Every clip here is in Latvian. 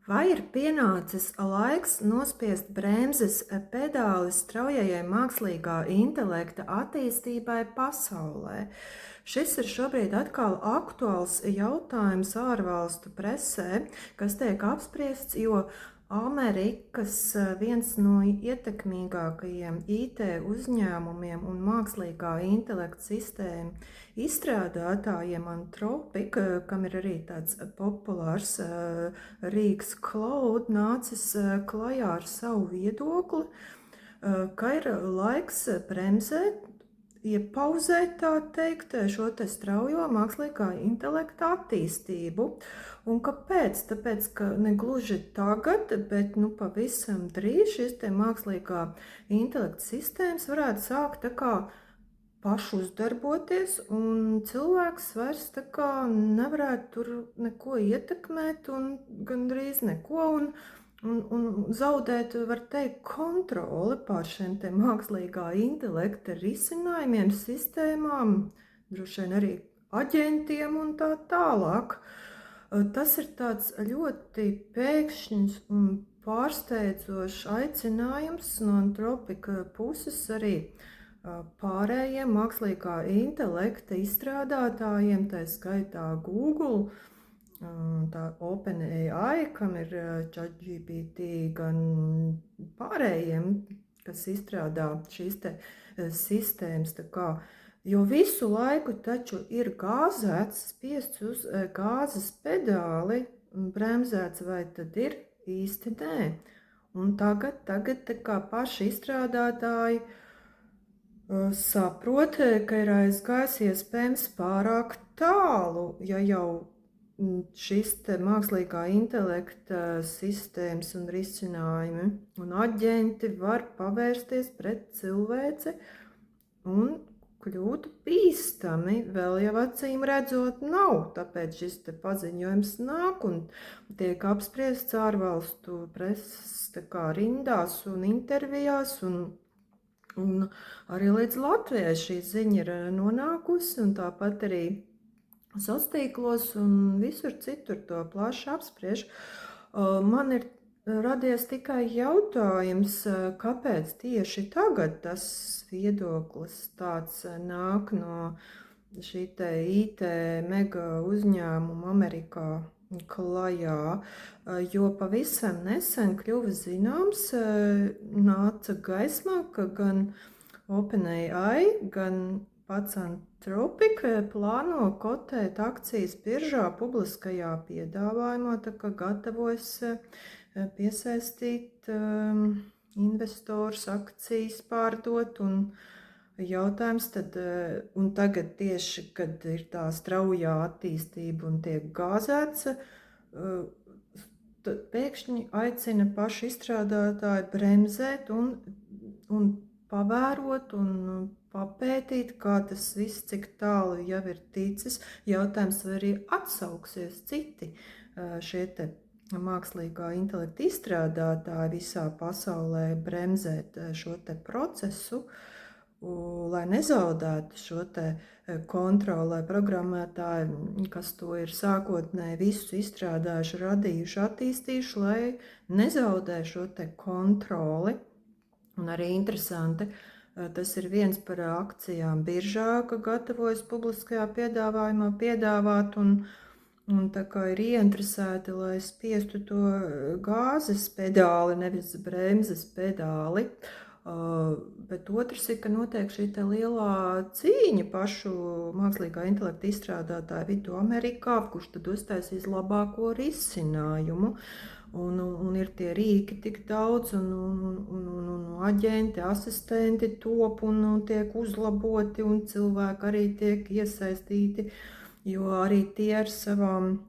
Vai ir pienācis laiks nospiest bremzes pedāli straujajai mākslīgā intelekta attīstībai pasaulē? Šis ir šobrīd atkal aktuāls jautājums ārvalstu presē, kas tiek apspriests, jo Amerikas viens no ietekmīgākajiem IT uzņēmumiem un mākslīgā intelekta sistēmu izstrādātājiem Anthropic, kam ir arī tāds populārs Rīgas Cloud, nācis klajā ar savu viedokli, ka ir laiks bremzēt, iepauzēt, tā teikt, šo te straujo mākslīgā intelekta attīstību. Un kāpēc? Tāpēc, ka ne gluži tagad, bet pavisam drīz šis te mākslīgā intelekta sistēmas varētu sākt tā kā pašu uzdarboties, un cilvēks vairs tā kā nevarētu tur neko ietekmēt un gandrīz neko, un zaudēt, var teikt, kontroli pār šiem te mākslīgā intelekta risinājumiem, sistēmām, droši vien arī aģentiem un tā tālāk. Tas ir tāds ļoti pēkšņs un pārsteidzošs aicinājums no Anthropica puses arī pārējiem mākslīgā intelekta izstrādātājiem, tā skaitā Google, tā OpenAI, kam ir ChatGPT, gan pārējiem, kas izstrādā šīs te sistēmas, tā kā, jo visu laiku taču ir gāzēts, spiests uz gāzes pedāli, bremzēts, vai tad ir? Īsti nē. Un tagad tā kā paši izstrādātāji saprot, ka ir aizgājis iespējams pārāk tālu, ja jau šis te mākslīgā intelekta sistēmas un risinājumi un aģenti var pavērsties pret cilvēci un kļūt bīstami, vēl jau acīm redzot nav, tāpēc šis te paziņojums nāk un tiek apspriests ārvalstu preses tā kā rindās un intervijās, un arī līdz Latvijai šī ziņa ir nonākusi, un tāpat arī sociālos tīklos un visur citur to plaši apspriež. Man ir radies tikai jautājums, kāpēc tieši tagad tas viedoklis tāds nāk no šī te IT mega uzņēmuma Amerikā klajā, jo pavisam nesen kļuva zināms, nāca gaismā, ka gan OpenAI, gan pats Anthropic plāno kotēt akcijas biržā publiskajā piedāvājumā, tā kā gatavojas piesaistīt investors akcijas pārdot, un jautājums tad, un tagad tieši, kad ir tā straujā attīstība un tiek gāzēts, tad pēkšņi aicina paši izstrādātāji bremzēt un pavērot un papētīt, kā tas viss, cik tālu jau ir ticis. Jautājums, vai arī atsauksies citi šie te mākslīgā intelekta izstrādātāji visā pasaulē bremzēt šo te procesu, lai nezaudētu šo te kontroli, lai programmētāji, kas to ir sākotnēji visu izstrādājuši, radījuši, attīstījuši, lai nezaudē šo te kontroli. Un arī interesanti, tas ir viens par akcijām biržā, ka gatavojas publiskajā piedāvājumā piedāvāt, un tā kā ir ieinteresēti, lai spiestu to gāzes pedāli, nevis bremzes pedāli. Bet otrs ir, ka notiek šī te lielā cīņa pašu mākslīgā intelekta izstrādātāju vidū Amerikā, kurš tad uztaisīs labāko risinājumu. Un ir tie rīki tik daudz, un aģenti, asistenti top un tiek uzlaboti, un cilvēki arī tiek iesaistīti, jo arī tie ar savām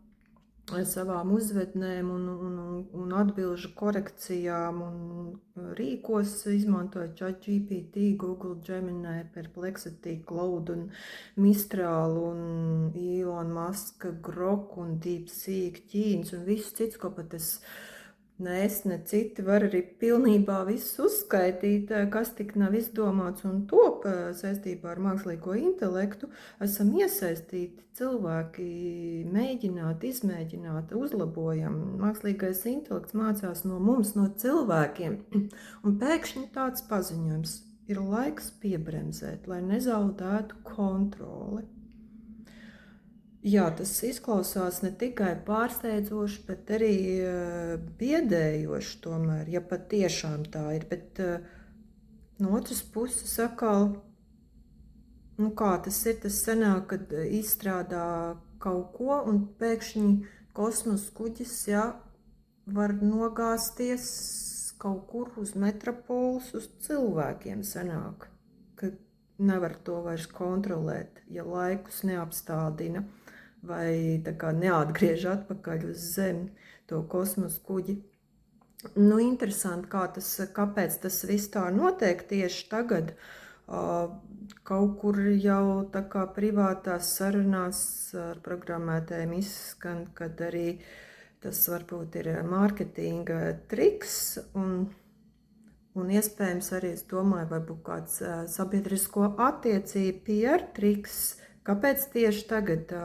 uzvednēm un atbilžu korekcijām un rīkos izmantojot ChatGPT, Google Gemini, Perplexity, Cloud un Mistral un Elon Musk, Grok un DeepSeek, Ķīnas un viss cits, ko pat es Ne es, ne citi var arī pilnībā visu uzskaitīt, kas tik nav izdomāts un top saistībā ar mākslīgo intelektu. Esam iesaistīti cilvēki, mēģināt, izmēģināt, uzlabojam. Mākslīgais intelekts mācās no mums, no cilvēkiem. Un pēkšņi tāds paziņojums ir laiks piebremzēt, lai nezaudētu kontroli. Jā, tas izklausās ne tikai pārsteidzoši, bet arī biedējoši tomēr, ja pat tiešām tā ir. Bet no otras puses atkal, kā tas ir, tas sanāk, kad izstrādā kaut ko un pēkšņi kosmosa kuģis, var nogāzties kaut kur uz metropolus, uz cilvēkiem sanāk, ka nevar to vairs kontrolēt, ja laikus neapstādina. Vai tā kā neatgriež atpakaļ uz Zemi to kosmosa kuģi. Interesanti, kāpēc tas viss tā notiek tieši tagad. Kaut kur jau tā kā privātās sarunās ar programmētājiem izskan, kad arī tas varbūt ir mārketinga triks un iespējams arī, es domāju, varbūt kāds sabiedrisko attiecību PR triks. Kāpēc tieši tagad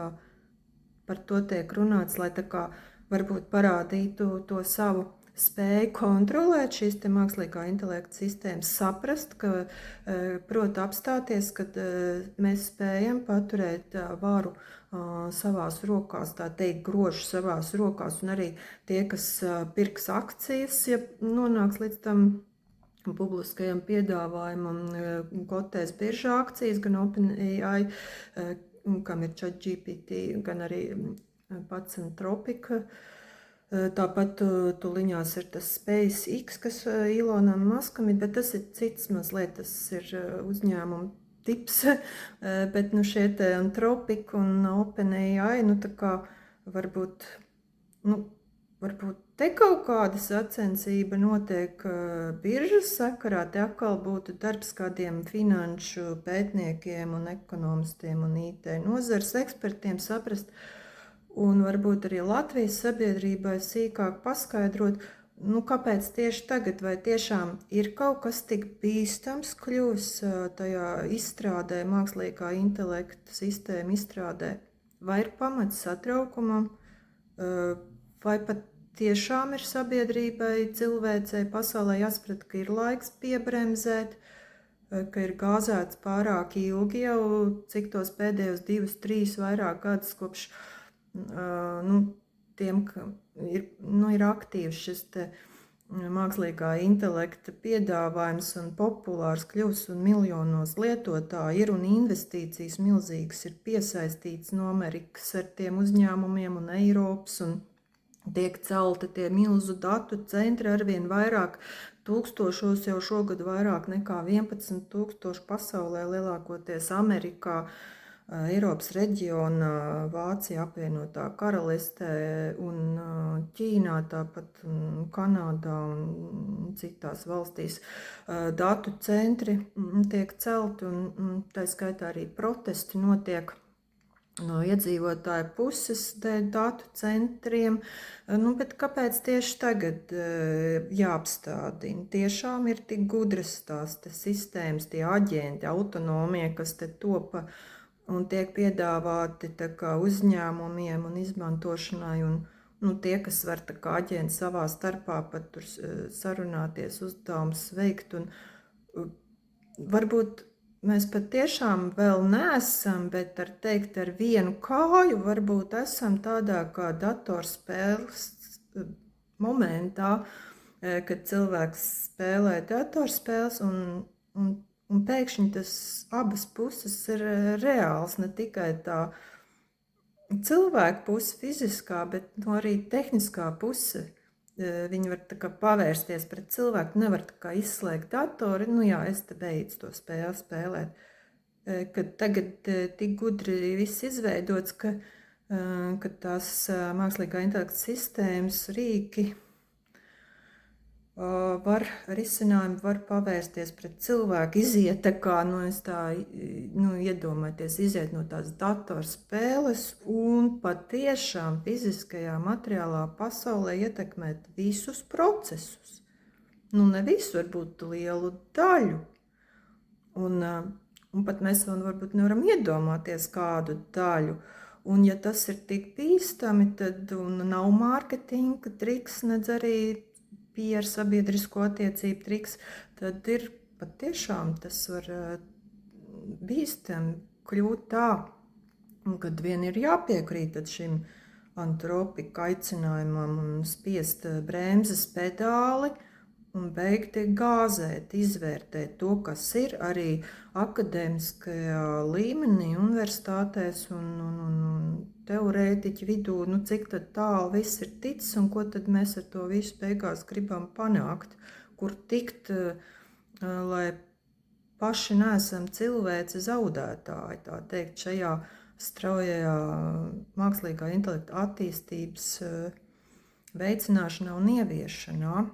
par to tiek runāts, lai tā kā varbūt parādītu to savu spēju kontrolēt šīs te mākslīgā intelekta sistēmas, saprast, ka prot apstāties, kad mēs spējam paturēt varu savās rokās, tā teikt, grožu savās rokās, un arī tie, kas pirks akcijas, ja nonāks līdz tam publiskajam piedāvājumam, kotēs biržā akcijas, gan OpenAI, kam ir ChatGPT, gan arī pats Anthropic. Tāpat tuliņās ir tas SpaceX, kas Elonam Muskam ir, bet tas ir cits mazliet, tas ir uzņēmuma tips, bet šie te Anthropic un OpenAI, tā kā varbūt te kaut kāda sacensība notiek biržas sakarā, te atkal būtu darbs kādiem finanšu pētniekiem un ekonomistiem un IT nozares ekspertiem saprast, un varbūt arī Latvijas sabiedrībai sīkāk paskaidrot, kāpēc tieši tagad, vai tiešām ir kaut kas tik bīstams kļūs tajā izstrādē, mākslīgā intelekta sistēma izstrādē, vai ir pamats satraukumam, vai pat tiešām ir sabiedrībai, cilvēcei, pasaulē jāsaprot, ka ir laiks piebremzēt, ka ir gāzēts pārāk ilgi jau, cik tos pēdējos 2-3 vairāk gadus kopš tiem, ka ir aktīvs šis te mākslīgā intelekta piedāvājums un populārs kļūs un miljonos lietotāji ir un investīcijas milzīgas ir piesaistīts no Amerikas ar tiem uzņēmumiem un Eiropas un tiek celti tie milzu datu centri arvien vairāk, tūkstošos jau šogad vairāk nekā 11,000 pasaulē, lielākoties Amerikā, Eiropas reģionā, Vācija, apvienotā karalistē un Ķīnā, tāpat Kanādā un citās valstīs datu centri tiek celti un tā skaitā arī protesti notiek no iedzīvotāju puses dēļ datu centriem, bet kāpēc tieši tagad jāapstādina? Tiešām ir tik gudras tās sistēmas, tie aģenti, autonomie, kas te topa un tiek piedāvāti tā kā uzņēmumiem un izmantošanai, un tie, kas var tā kā aģenti savā starpā pat tur sarunāties, uzdevums veikt, un varbūt mēs pat tiešām vēl neesam, bet ar vienu kāju varbūt esam tādā kā datorspēles momentā, kad cilvēks spēlē datorspēles un pēkšņi tas abas puses ir reāls, ne tikai tā cilvēka puse fiziskā, bet arī tehniskā puse. Viņi var tā kā pavērsties pret cilvēku, nevar tā kā izslēgt datori, es te beidzu to spēli spēlēt. Kad tagad tik gudri viss izveidots, ka tās mākslīgā intelekta sistēmas rīki Risinājumi var pavērsties pret cilvēku, iziet tā kā, es tā, iedomājieties, iziet no tās datorspēles un patiešām fiziskajā materiālā pasaulē ietekmēt visus procesus. Ne visu, varbūt lielu daļu. Un pat mēs vēl varbūt nevaram iedomāties kādu daļu. Un ja tas ir tik bīstami, tad nav mārketinga triks, nedz arī PR sabiedrisko attiecību triks, tad ir patiešām tas var bīstami kļūt tā, kad vien ir jāpiekrīt šim antropika aicinājumam un spiest bremzes pedāli un beigti gāzēt, izvērtēt to, kas ir arī akadēmiskajā līmenī, universitātēs un teorētiķu vidū, cik tad tālu viss ir ticis un ko tad mēs ar to visu beigās gribam panākt, kur tikt, lai paši neesam cilvēci zaudētāji, tā teikt, šajā straujajā mākslīgā intelekta attīstības veicināšanā un ieviešanā.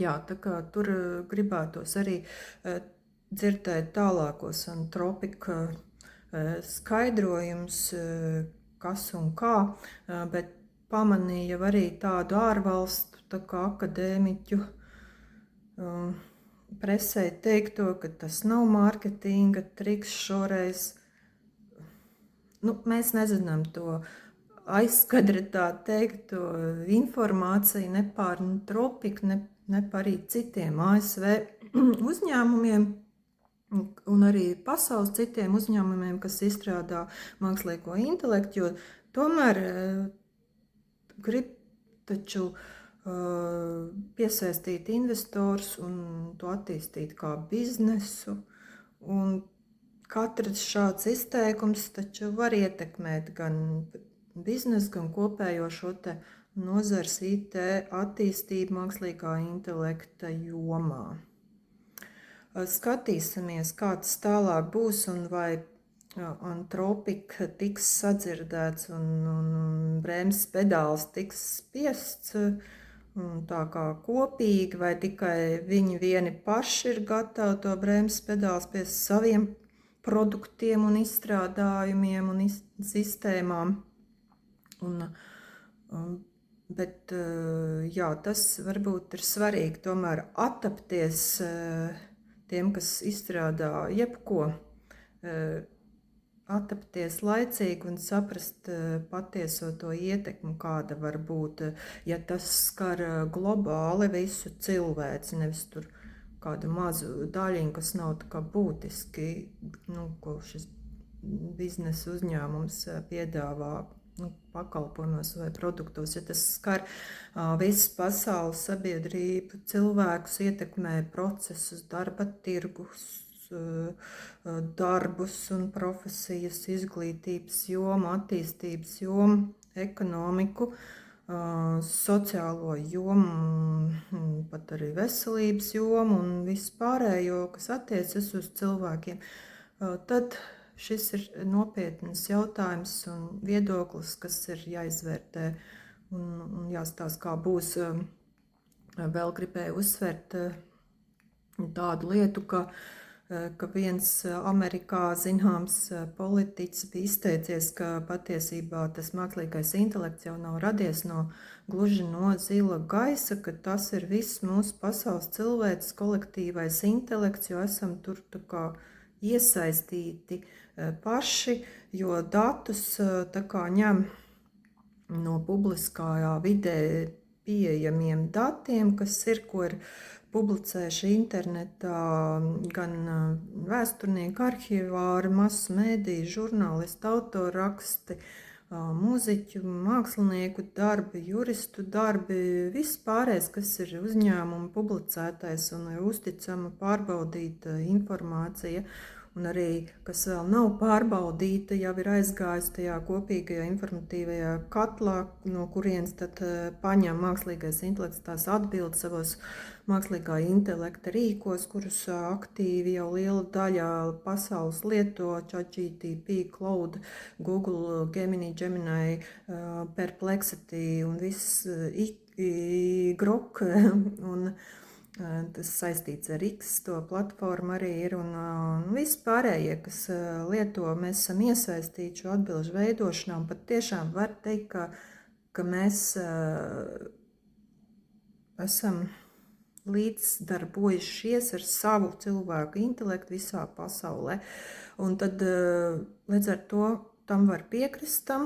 Jā, tā kā tur gribētos arī dzirdēt tālākos antropika skaidrojums, kas un kā, bet pamanīja arī tādu ārvalstu tā kā akadēmiķu presē teikto, ka tas nav mārketinga triks šoreiz. Mēs nezinām to aizskadri tā teikto informāciju ne par antropiku, ne par arī citiem ASV uzņēmumiem un arī pasaules citiem uzņēmumiem, kas izstrādā mākslīgo intelektu, jo tomēr grib taču piesaistīt investors un to attīstīt kā biznesu. Un katrs šāds izteikums taču var ietekmēt gan biznesu, gan kopējo šo te nozars IT attīstību mākslīgā intelekta jomā. Skatīsimies, kā tas tālāk būs un vai antropika tiks sadzirdēts un bremzes pedāls tiks spiests tā kā kopīgi, vai tikai viņi vieni paši ir gatavi to bremzes pedālu spiest saviem produktiem un izstrādājumiem un sistēmām. Bet jā, tas varbūt ir svarīgi tomēr attapties tiem, kas izstrādā jebko, attapties laicīgi un saprast patieso to ietekmi, kāda var būt, ja tas skar globāli visu cilvēci, nevis tur kādu mazu daļiņu, kas nav tā kā būtiski, ko šis biznesa uzņēmums piedāvā pakalpojumos vai produktos, ja tas skar visas pasaules sabiedrību, cilvēkus, ietekmē procesus, darba tirgus, darbus un profesijas, izglītības jomu, attīstības jomu, ekonomiku, sociālo jomu, pat arī veselības jomu un visu pārējo, kas attiecas uz cilvēkiem, tad šis ir nopietns jautājums un viedoklis, kas ir jāizvērtē un jāstāsta, kā būs. Vēl gribēju uzsvērt tādu lietu, ka viens Amerikā zināms politiķis bija izteicies, ka patiesībā tas mākslīgais intelekts jau nav radies gluži no zila gaisa, ka tas ir viss mūsu pasaules cilvēks kolektīvais intelekts, jo esam tur tā kā iesaistīti paši, jo datus tā kā ņem no publiskajā vidē pieejamiem datiem, kas ir, ko ir publicējuši internetā gan vēsturnieki, arhivāri, masu mēdīji, žurnālisti, autorraksti, mūziķu, mākslinieku darbi, juristu darbi, viss pārējais, kas ir uzņēmuma publicētais un ir uzticama pārbaudīta informācija. un arī, kas vēl nav pārbaudīta, jau ir aizgājusi tajā kopīgajā informatīvajā katlā, no kurienes tad paņem mākslīgais intelekts tās atbildes savos mākslīgā intelekta rīkos, kurus aktīvi jau liela daļa pasaules lieto, ChatGPT, Claude, Google, Gemini, Perplexity un viss Grok, un tas saistīts ar X, to platformu arī ir, un viss pārējie, kas lieto, mēs esam iesaistīti šo atbilžu veidošanā, un pat tiešām var teikt, ka mēs esam līdzdarbojušies ar savu cilvēku intelektu visā pasaulē. Un tad līdz ar to tam var piekrist tam,